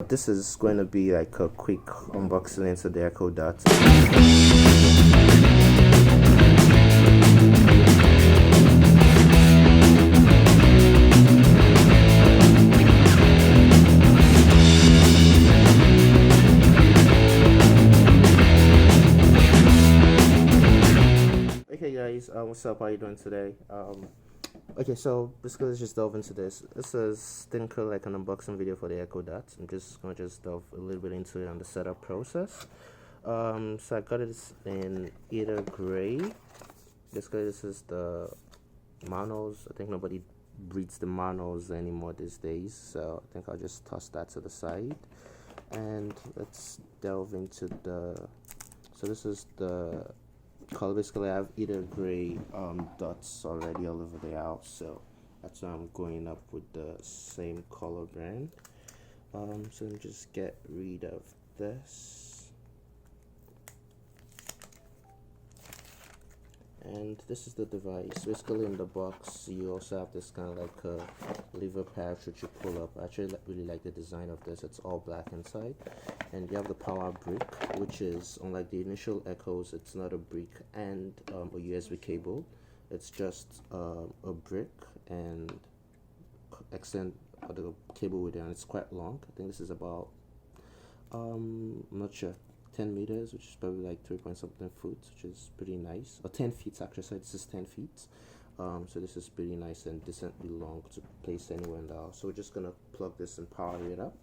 This is going to be like a quick unboxing into the Echo Dot. Okay guys, what's up? How you doing today? Okay, so basically let's just delve into this. This is think like an unboxing video for the Echo Dot. I'm just gonna delve a little bit into it on the setup process. So I got it in either gray. Basically this is the monos. I think nobody breeds the monos anymore these days, so I think I'll just toss that to the side. And let's delve into so this is the color. Basically I have either gray dots already all over the house, so that's why I'm going up with the same color brand. So let me just get rid of this, and this is the device. Basically in the box you also have this kind of like a lever pouch which you pull up. I actually really like the design of this. It's all black inside, and you have the power brick, which is unlike the initial Echoes. It's not a brick and a USB cable. It's just a brick and extend the cable with it, and it's quite long. I think this is about I'm not sure, 10 meters, which is probably like 3 point something foot, which is pretty nice. Or 10 feet actually, so this is 10 feet. So this is pretty nice and decently long to place anywhere in the house. So we're just gonna plug this and power it up.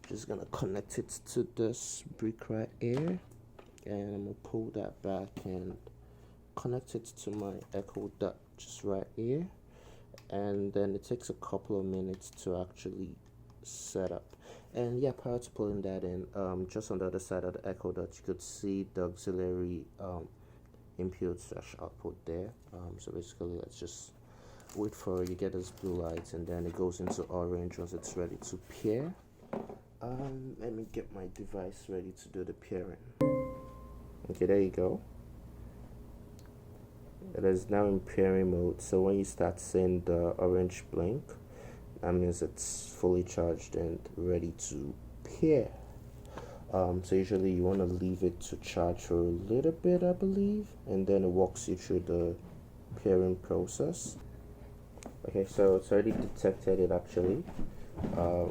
Just gonna connect it to this brick right here, and I'm gonna pull that back and connect it to my Echo Dot just right here. And then it takes a couple of minutes to actually set up. And yeah, prior to pulling that in, just on the other side of the Echo Dot you could see the auxiliary input/output there. So basically let's just wait for you get this blue light, and then it goes into orange once it's ready to pair. Let me get my device ready to do the pairing. Okay, there you go. It is now in pairing mode, so when you start seeing the orange blink, that means it's fully charged and ready to pair. So usually you want to leave it to charge for a little bit, I believe, and then it walks you through the pairing process. Okay, so it's already detected it actually,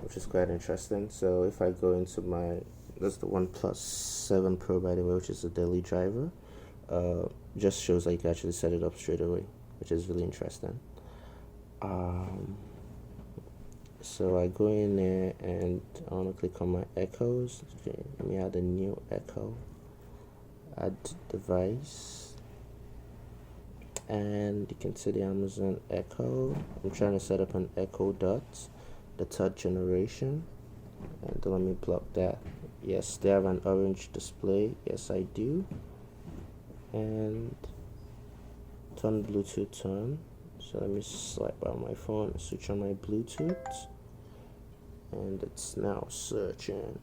which is quite interesting. So if I go into that's the OnePlus 7 Pro, by the way, which is a daily driver. Just shows that you can actually set it up straight away, which is really interesting. So I go in there and I want to click on my Echoes. Okay, let me add a new Echo, add device, and you can see the Amazon Echo. I'm trying to set up an Echo Dot, the 3rd generation, and let me block that. Yes, they have an orange display. Yes, I do. And turn Bluetooth on. So let me swipe out my phone and switch on my Bluetooth, and it's now searching.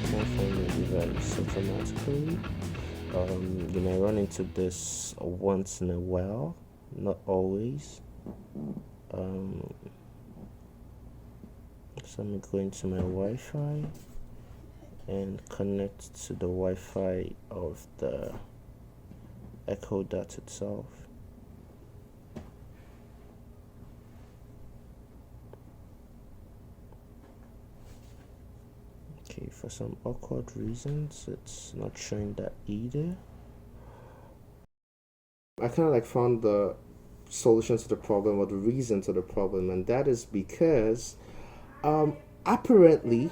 Can't find the device automatically. You may run into this once in a while, not always. So I'm going to my Wi-Fi and connect to the Wi-Fi of the Echo Dot itself. Okay, for some awkward reasons it's not showing that either. I kind of like found the solution to the problem, or the reason to the problem, and that is because apparently,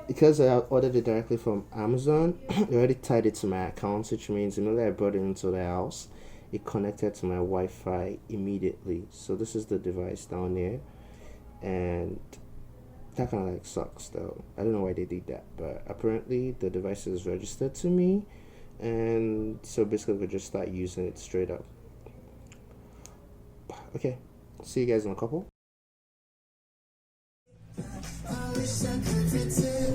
because I ordered it directly from Amazon, they already tied it to my account, which means immediately I brought it into the house, it connected to my Wi-Fi immediately. So this is the device down there, and that kind of like sucks though. I don't know why they did that, but apparently the device is registered to me, and so basically we just start using it straight up. Okay, see you guys in a couple. I wish I could pretend